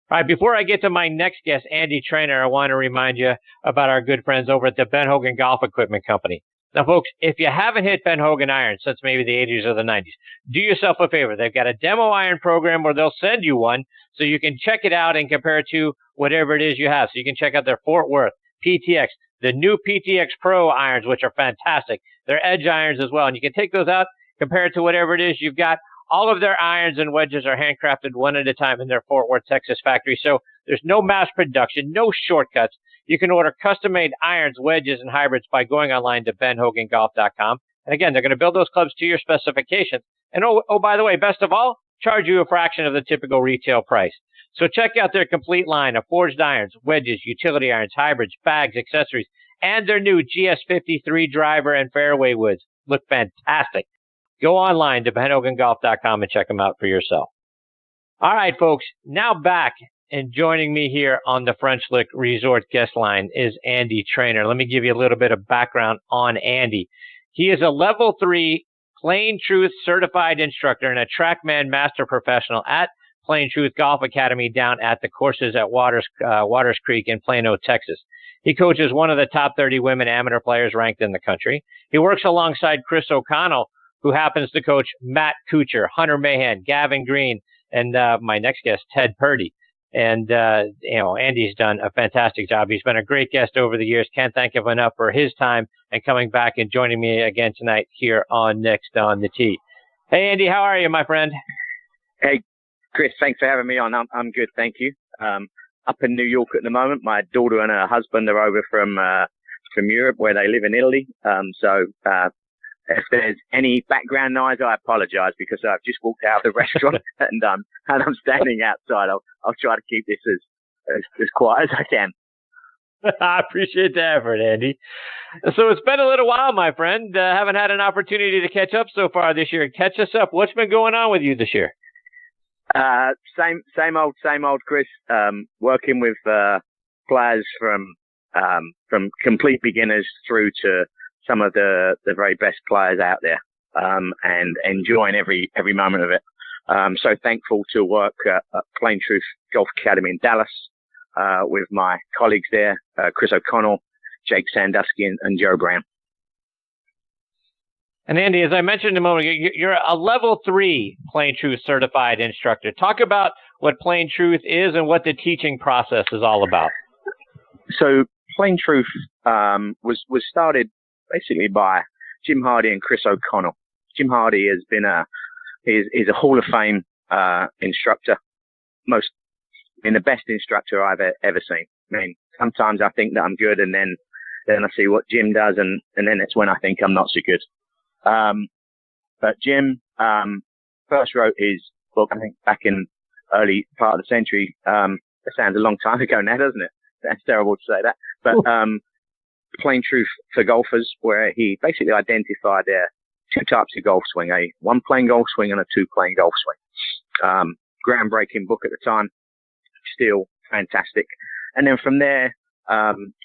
All right, before I get to my next guest, Andy Traynor, I want to remind you about our good friends over at the Ben Hogan Golf Equipment Company. Now, folks, if you haven't hit Ben Hogan irons since maybe the 80s or the 90s, do yourself a favor. They've got a demo iron program where they'll send you one so you can check it out and compare it to whatever it is you have. So you can check out their Fort Worth, PTX, the new PTX Pro irons, which are fantastic. They're edge irons as well. And you can take those out, compare it to whatever it is you've got. All of their irons and wedges are handcrafted one at a time in their Fort Worth, Texas factory. So there's no mass production, no shortcuts. You can order custom-made irons, wedges, and hybrids by going online to benhogangolf.com. And again, they're going to build those clubs to your specifications. And by the way, best of all, charge you a fraction of the typical retail price. So check out their complete line of forged irons, wedges, utility irons, hybrids, bags, accessories, and their new GS53 driver and fairway woods. Look fantastic. Go online to benhogangolf.com and check them out for yourself. All right, folks, now back and joining me here on the French Lick Resort guest line is Andy Traynor. Let me give you a little bit of background on Andy. He is a level 3 Plain Truth certified instructor and a TrackMan master professional at Plain Truth Golf Academy down at the courses at Waters Creek in Plano, Texas. He coaches one of the top 30 women amateur players ranked in the country. He works alongside Chris O'Connell, who happens to coach Matt Kuchar, Hunter Mahan, Gavin Green, and my next guest, Ted Purdy. And, Andy's done a fantastic job. He's been a great guest over the years. Can't thank him enough for his time and coming back and joining me again tonight here on Next on the Tee. Hey, Andy, how are you, my friend? Hey, Chris, thanks for having me on. I'm good, thank you. Up in New York at the moment. My daughter and her husband are over from Europe, where they live in Italy. If there's any background noise, I apologize because I've just walked out of the restaurant and I'm standing outside. I'll try to keep this as quiet as I can. I appreciate the effort, Andy. So it's been a little while, my friend. Haven't had an opportunity to catch up so far this year. Catch us up. What's been going on with you this year? Same old, Chris. Working with players from complete beginners through to some of the very best players out there, and enjoying every moment of it. So thankful to work at Plain Truth Golf Academy in Dallas with my colleagues there, Chris O'Connell, Jake Sandusky, and Joe Brown. And Andy, as I mentioned a moment ago, you're a level 3 Plain Truth certified instructor. Talk about what Plain Truth is and what the teaching process is all about. So Plain Truth was started basically by Jim Hardy and Chris O'Connell. Jim Hardy has been is a Hall of Fame instructor, the best instructor I've ever seen. I mean, sometimes I think that I'm good, and then I see what Jim does, and then it's when I think I'm not so good. But Jim first wrote his book, I think, back in early part of the century. That sounds a long time ago now, doesn't it? That's terrible to say that. But Plain Truth for Golfers, where he basically identified there are 2 types of golf swing, a 1 plane golf swing and a 2 plane golf swing. Groundbreaking book at the time, still fantastic. And then from there,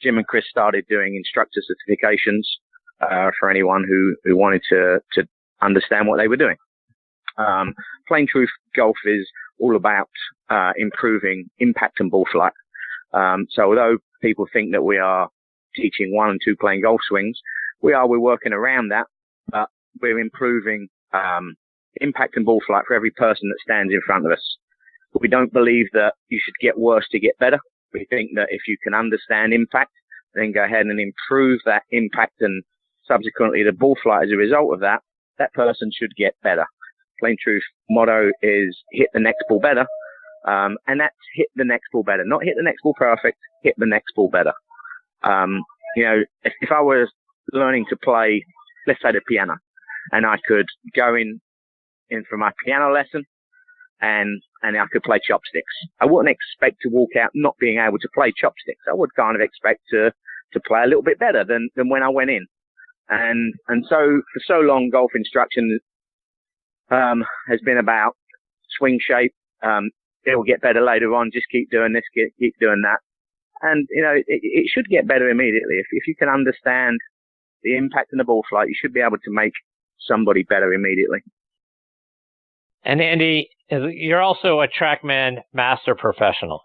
Jim and Chris started doing instructor certifications for anyone who wanted to understand what they were doing. Plain Truth Golf is all about improving impact and ball flight. So although people think that we are teaching 1 and 2 plane golf swings, we're working around that, but we're improving impact and ball flight for every person that stands in front of us. We don't believe that you should get worse to get better. We think that if you can understand impact, then go ahead and improve that impact, and subsequently the ball flight as a result of that, that person should get better. Plain Truth motto is hit the next ball better. And that's hit the next ball better, not hit the next ball perfect, hit the next ball better. If I was learning to play, let's say, the piano, and I could go in for my piano lesson and I could play chopsticks, I wouldn't expect to walk out not being able to play chopsticks. I would kind of expect to play a little bit better than when I went in. And so for so long, golf instruction has been about swing shape. It will get better later on. Just keep doing this, keep doing that. And, it should get better immediately. If you can understand the impact in the ball flight, you should be able to make somebody better immediately. And Andy, you're also a TrackMan master professional.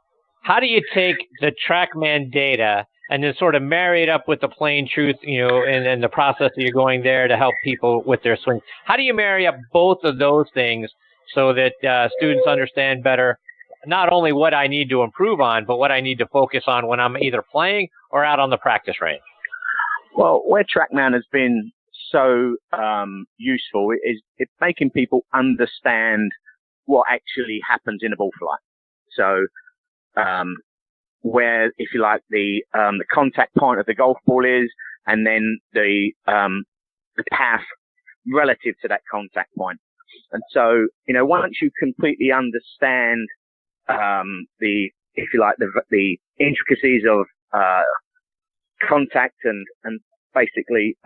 how do you take the TrackMan data and then sort of marry it up with the plain truth, and the process that you're going there to help people with their swing? How do you marry up both of those things so that students understand better not only what I need to improve on, but what I need to focus on when I'm either playing or out on the practice range? Well, where TrackMan has been so useful is making people understand what actually happens in a ball flight. So, where, if you like, the contact point of the golf ball is, and then the path relative to that contact point. And so, once you completely understand if you like, the intricacies of contact and basically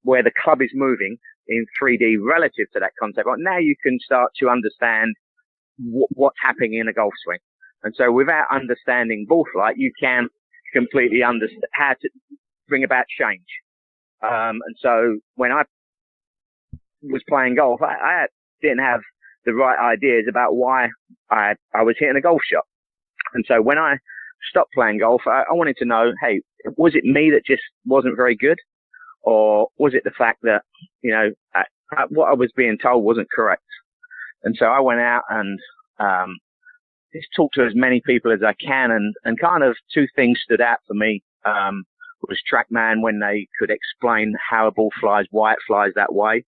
where the club is moving in 3D relative to that contact point, now you can start to understand what's happening in a golf swing. And so without understanding ball flight, you can completely understand how to bring about change. And so when I was playing golf, I didn't have the right ideas about why I was hitting a golf shot. And so when I stopped playing golf, I wanted to know, hey, was it me that just wasn't very good? Or was it the fact that, what I was being told wasn't correct? And so I went out and just talked to as many people as I can. And kind of two things stood out for me. Was TrackMan, when they could explain how a ball flies, why it flies that way.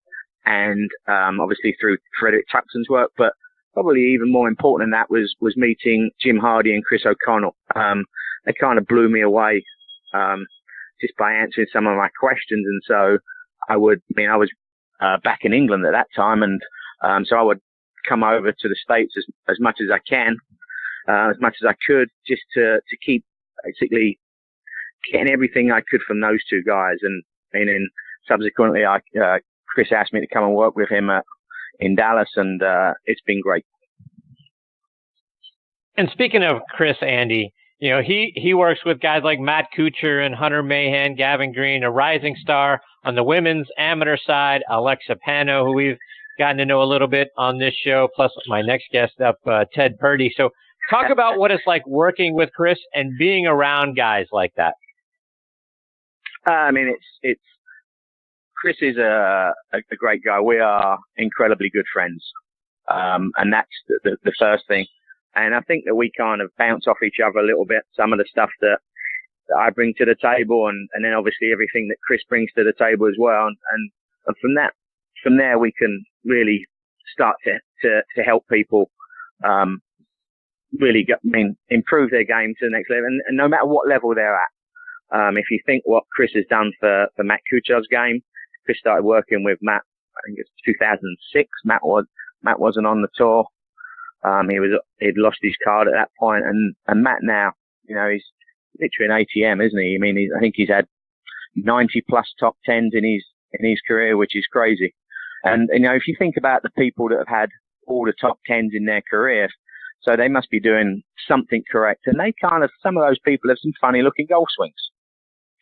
And obviously through Frederick Tuxton's work, but probably even more important than that was meeting Jim Hardy and Chris O'Connell. They kind of blew me away just by answering some of my questions. And so I was back in England at that time, and so I would come over to the States as much as I can, as much as I could, just to keep basically getting everything I could from those two guys. And then subsequently, Chris asked me to come and work with him in Dallas, and it's been great. And speaking of Chris, Andy, he works with guys like Matt Kuchar and Hunter Mahan, Gavin Green, a rising star on the women's amateur side, Alexapano, who we've gotten to know a little bit on this show, plus my next guest up, Ted Purdy. So talk about what it's like working with Chris and being around guys like that. It's Chris is a great guy. We are incredibly good friends. And that's the first thing. And I think that we kind of bounce off each other a little bit. Some of the stuff that I bring to the table, and then obviously everything that Chris brings to the table as well. And from there we can really start to help people, really improve their game to the next level. And no matter what level they're at. If you think what Chris has done for Matt Kuchar's game, Chris started working with Matt, I think it's 2006. Matt wasn't on the tour. He'd lost his card at that point, and Matt now, he's literally an ATM, isn't he? I think he's had 90 plus top tens in his career, which is crazy. And if you think about the people that have had all the top tens in their career, so they must be doing something correct. And some of those people have some funny looking golf swings.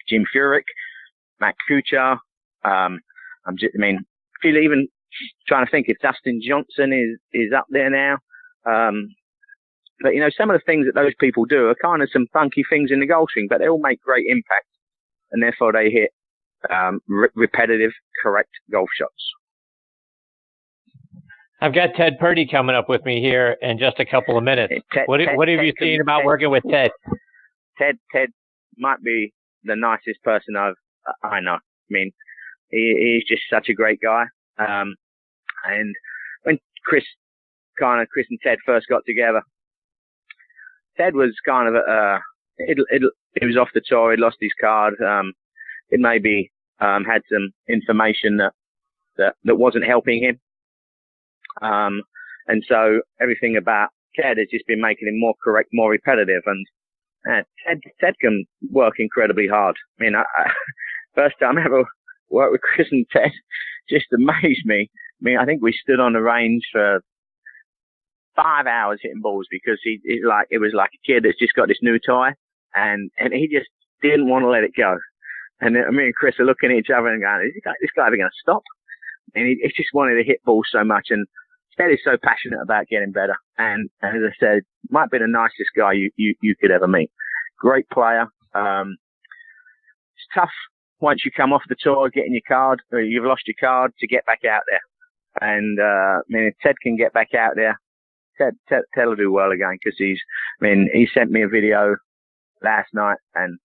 Jim Furyk, Matt Kuchar. Even trying to think if Dustin Johnson is up there now. But some of the things that those people do are kind of some funky things in the golf swing, but they all make great impact, and therefore they hit repetitive, correct golf shots. I've got Ted Purdy coming up with me here in just a couple of minutes. What have you seen about working with Ted? Ted might be the nicest person I know. He's just such a great guy. And when Chris and Ted first got together, Ted was kind of he was off the tour. He'd lost his card. It maybe had some information that wasn't helping him. And so everything about Ted has just been making him more correct, more repetitive. And Ted can work incredibly hard. First time I ever worked with Chris and Ted, just amazed me. I think we stood on the range for 5 hours hitting balls because it was like a kid that's just got this new toy, and he just didn't want to let it go. And me and Chris are looking at each other and going, is this guy ever going to stop? And he just wanted to hit balls so much. And Ted is so passionate about getting better, and as I said, might be the nicest guy you could ever meet. Great player. It's tough once you come off the tour, getting your card, or you've lost your card, to get back out there. And if Ted can get back out there, Ted will do well again, because he sent me a video last night, and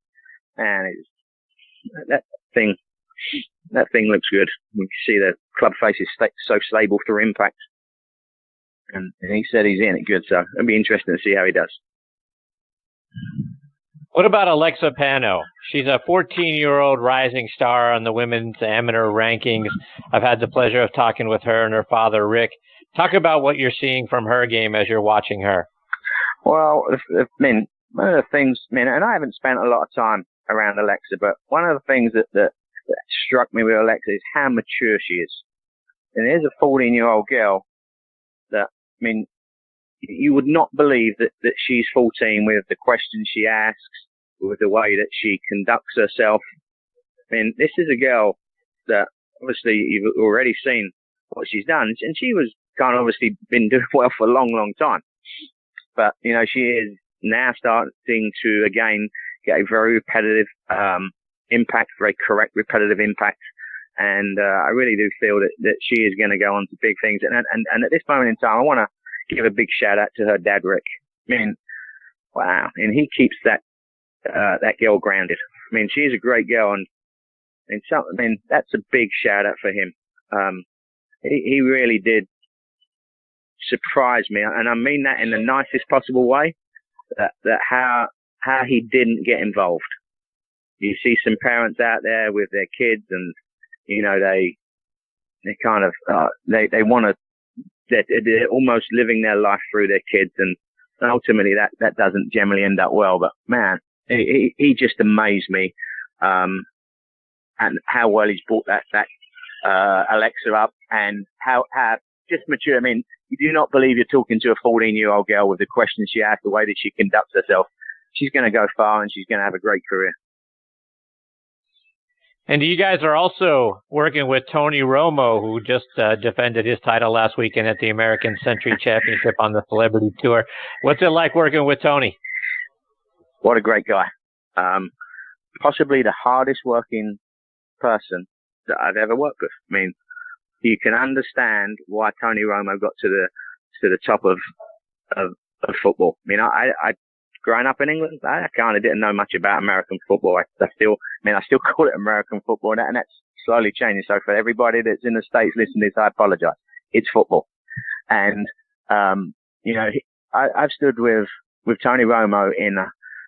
that thing looks good. You can see the club face is so stable through impact. And he said he's in it good, so it'll be interesting to see how he does. What about Alexapano? She's a 14-year-old rising star on the women's amateur rankings. I've had the pleasure of talking with her and her father, Rick. Talk about what you're seeing from her game as you're watching her. Well, one of the things, and I haven't spent a lot of time around Alexa, but one of the things that struck me with Alexa is how mature she is. And there's a 14-year-old girl that, you would not believe that she's 14 with the questions she asks, with the way that she conducts herself. This is a girl that obviously you've already seen what she's done, and she was kind of obviously been doing well for a long, long time. But, she is now starting to, again, get a very repetitive impact, very correct repetitive impact. And I really do feel that she is going to go on to big things. And at this moment in time, I want to give a big shout out to her dad, Rick. Wow. And he keeps that girl grounded. She's a great girl. And that's a big shout out for him. He really did surprise me. And I mean that in the nicest possible way, that how he didn't get involved. You see some parents out there with their kids, and they kind of they want to, they're almost living their life through their kids, and ultimately that doesn't generally end up well. But man, he just amazed me, and how well he's brought that Alexa up, and how just mature. You do not believe you're talking to a 14-year-old girl with the questions she asks, the way that she conducts herself. She's going to go far, and she's going to have a great career. And you guys are also working with Tony Romo, who just defended his title last weekend at the American Century Championship on the Celebrity Tour. What's it like working with Tony? What a great guy. Possibly the hardest working person that I've ever worked with. You can understand why Tony Romo got to the top of football. I growing up in England, I kind of didn't know much about American football. I still call it American football, and that's slowly changing. So for everybody that's in the States listening to this, I apologize. It's football. And, I've stood with Tony Romo in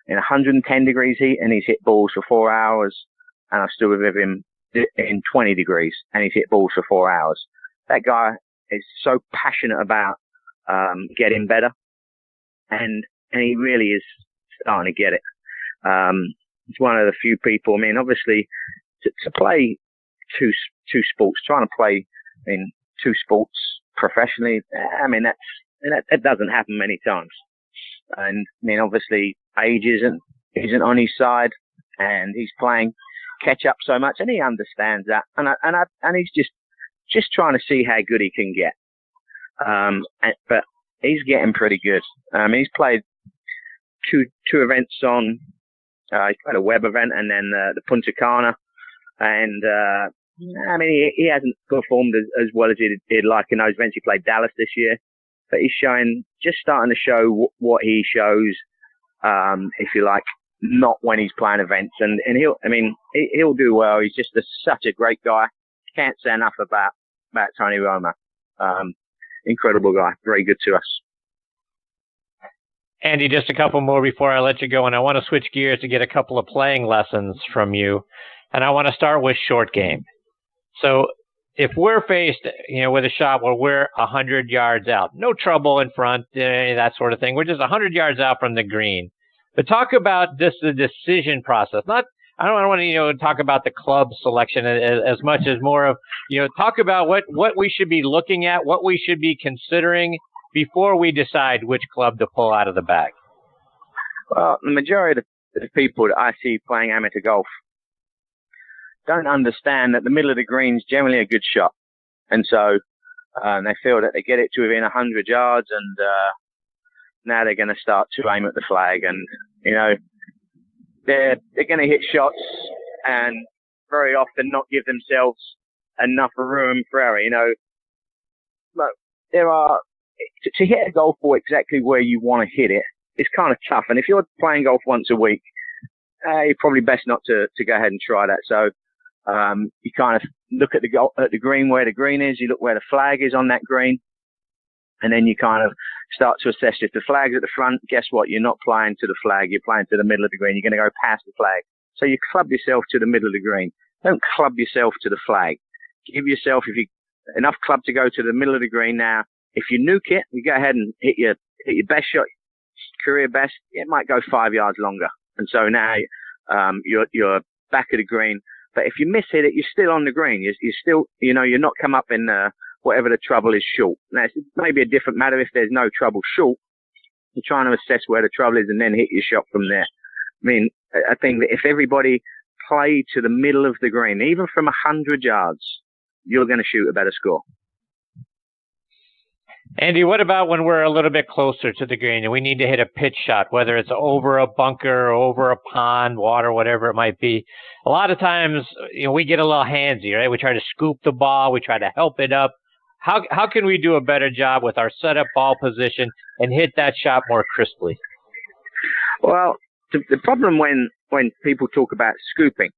110 degrees heat, and he's hit balls for 4 hours. And I've stood with him in 20 degrees, and he's hit balls for 4 hours. That guy is so passionate about getting better, and he really is starting to get it. He's one of the few people. Obviously, to play two sports, trying to play in two sports professionally, that doesn't happen many times. And obviously, age isn't on his side, and he's playing catch up so much, and he understands that. And he's just trying to see how good he can get. But he's getting pretty good. He's played two events on. He's played a web event and then the Punta Cana, and he hasn't performed as well as he'd like in those events. He played Dallas this year, but he's starting to show what he shows, if you like, not when he's playing events, and he'll do well. He's just such a great guy. Can't say enough about Tony Romo. Incredible guy, very good to us. Andy, just a couple more before I let you go, and I want to switch gears to get a couple of playing lessons from you, and I want to start with short game. So if we're faced, with a shot where we're 100 yards out, no trouble in front, that sort of thing, we're just 100 yards out from the green. But talk about the decision process. I don't want to, talk about the club selection as much as more of, talk about what we should be looking at, what we should be considering before we decide which club to pull out of the bag. Well, the majority of the people that I see playing amateur golf don't understand that the middle of the green is generally a good shot. And so They feel that they get it to within 100 yards, and now they're going to start to aim at the flag. And, you know, they're going to hit shots and very often not give themselves enough room for error. You know, but there are, to hit a golf ball exactly where you want to hit it, it's kind of tough. And if you're playing golf once a week, you're probably best not to go ahead and try that. So you kind of look at the green, where the green is, you look where the flag is on that green, and then you kind of start to assess if the flag's at the front. Guess what? You're not playing to the flag, you're playing to the middle of the green. You're going to go past the flag. So you club yourself to the middle of the green. Don't club yourself to the flag. Give yourself enough club to go to the middle of the green. Now, if you nuke it, you go ahead and hit your best shot, career best. It might go 5 yards longer. And so now you're back of the green. But if you miss hit it, you're still on the green. You're still, you know, you're not come up in whatever the trouble is short. Now, it's maybe a different matter if there's no trouble short. You're trying to assess where the trouble is and then hit your shot from there. I mean, I think that if everybody played to the middle of the green, even from 100 yards, you're going to shoot a better score. Andy, what about when we're a little bit closer to the green and we need to hit a pitch shot, whether it's over a bunker, over a pond, water, whatever it might be? A lot of times, you know, we get a little handsy, right? We try to scoop the ball, we try to help it up. How can we do a better job with our setup ball position and hit that shot more crisply? Well, the problem when people talk about scooping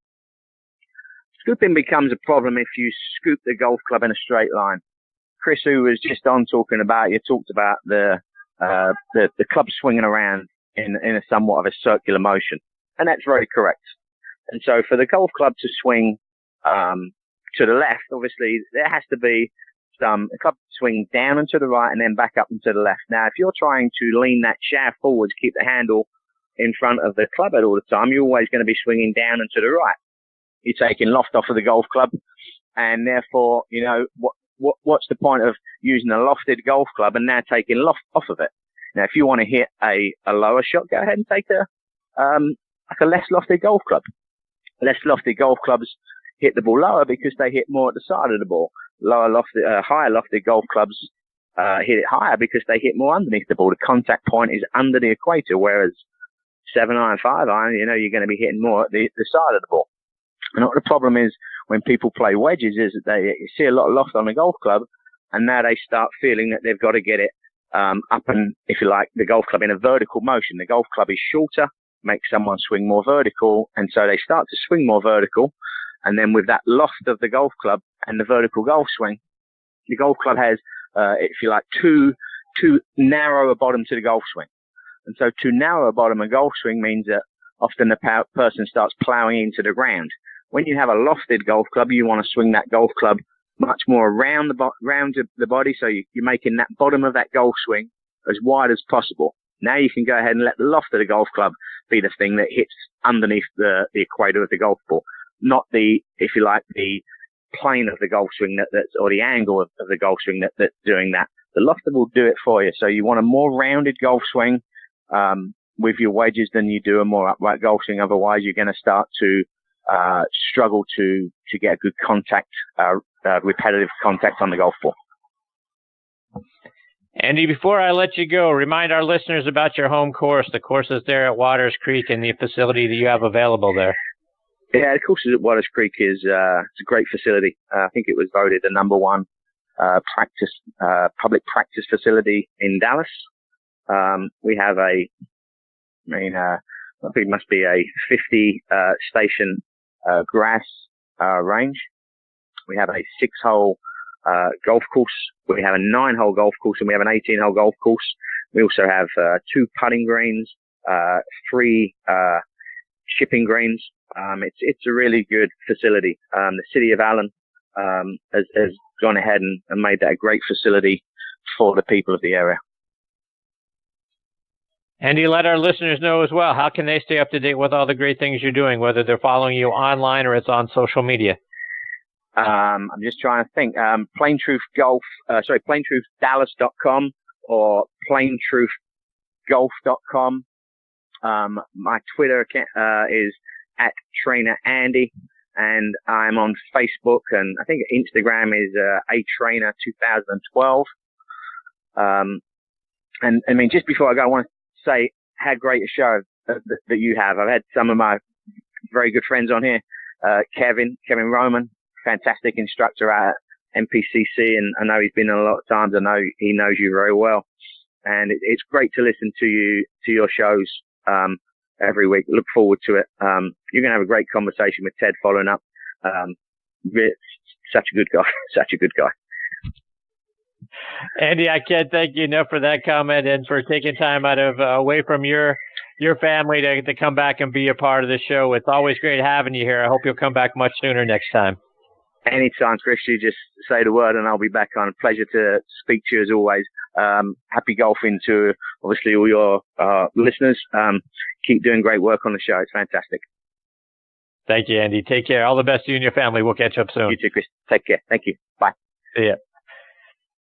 becomes a problem if you scoop the golf club in a straight line. Chris, who was just on talking about, you talked about the club swinging around in a somewhat of a circular motion, and that's very correct. And so for the golf club to swing to the left, obviously there has to be a club swing down and to the right and then back up and to the left. Now, if you're trying to lean that shaft forward to keep the handle in front of the club at all the time, you're always going to be swinging down and to the right. You're taking loft off of the golf club, and therefore, you know, what's the point of using a lofted golf club and now taking loft off of it? Now, if you want to hit a lower shot, go ahead and take like a less lofted golf club. Less lofted golf clubs hit the ball lower because they hit more at the side of the ball. Higher lofted golf clubs hit it higher because they hit more underneath the ball. The contact point is under the equator, whereas 7-iron, 5-iron, you know, you're going to be hitting more at the side of the ball. And what the problem is when people play wedges is that they see a lot of loft on the golf club, and now they start feeling that they've got to get it up and, if you like, the golf club in a vertical motion. The golf club is shorter, makes someone swing more vertical, and so they start to swing more vertical. And then with that loft of the golf club and the vertical golf swing, the golf club has, if you like, too narrow a bottom to the golf swing. And so too narrow a bottom of golf swing means that often the person starts plowing into the ground. When you have a lofted golf club, you want to swing that golf club much more around the body, so you're making that bottom of that golf swing as wide as possible. Now you can go ahead and let the loft of the golf club be the thing that hits underneath the equator of the golf ball, not the, if you like, the plane of the golf swing or the angle of the golf swing that's doing that. The lofter will do it for you. So you want a more rounded golf swing with your wedges than you do a more upright golf swing. Otherwise, you're going to start to struggle to get a good contact, repetitive contact on the golf ball. Andy, before I let you go, remind our listeners about your home course. The course is there at Waters Creek and the facility that you have available there. Yeah, the course at Waters Creek is it's a great facility. I think it was voted the number one public practice facility in Dallas. We have I think it must be a 50 station grass range. We have a 6-hole golf course. We have a 9-hole golf course, and we have an 18-hole golf course. We also have 2 putting greens, 3 shipping greens. It's a really good facility. The city of Allen has gone ahead and made that a great facility for the people of the area. Andy, let our listeners know as well, how can they stay up to date with all the great things you're doing, whether they're following you online or it's on social media? I'm just trying to think. PlainTruthDallas.com or PlainTruthGolf.com. My Twitter account is @TrainorAndy, and I'm on Facebook, and I think Instagram is a Traynor 2012. And I mean, just before I go, I want to say how great a show that you have. I've had some of my very good friends on here. Kevin Roman, fantastic instructor at MPCC, and I know he's been in a lot of times. I know he knows you very well, and it's great to listen to your shows every week. Look forward to it. You're gonna have a great conversation with Ted following up. Such a good guy, such a good guy. Andy, I can't thank you enough for that comment and for taking time out of away from your family to come back and be a part of the show. It's always great having you here. I hope you'll come back much sooner next time. Anytime, Chris. You just say the word and I'll be back on. Pleasure to speak to you as always. Happy golfing to obviously all your listeners. Keep doing great work on the show. It's fantastic. Thank you, Andy. Take care. All the best to you and your family. We'll catch up soon. You too, Chris. Take care. Thank you. Bye. See ya.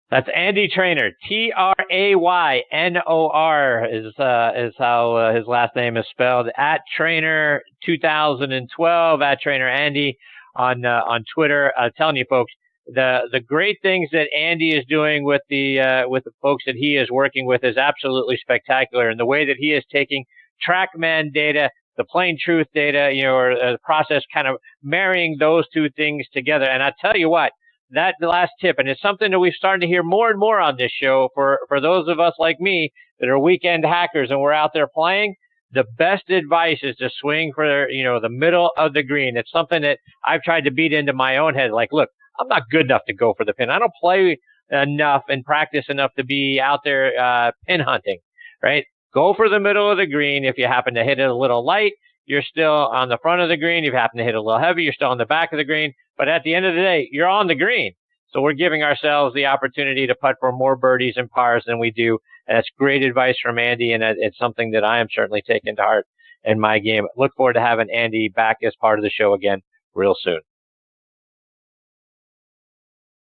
That's Andy Traynor. Traynor is how his last name is spelled. At Traynor 2012. At Traynor Andy on Twitter. Telling you folks, the great things that Andy is doing with the folks that he is working with is absolutely spectacular. And the way that he is taking TrackMan data, the plain truth data, or the process, kind of marrying those two things together. And I tell you what. That last tip, and it's something that we've started to hear more and more on this show for those of us like me that are weekend hackers and we're out there playing, the best advice is to swing for, the middle of the green. It's something that I've tried to beat into my own head. Like, look, I'm not good enough to go for the pin. I don't play enough and practice enough to be out there pin hunting, right? Go for the middle of the green. If you happen to hit it a little light, you're still on the front of the green. If you happen to hit it a little heavy, you're still on the back of the green. But at the end of the day, you're on the green. So we're giving ourselves the opportunity to putt for more birdies and pars than we do. And that's great advice from Andy, and it's something that I am certainly taking to heart in my game. Look forward to having Andy back as part of the show again real soon.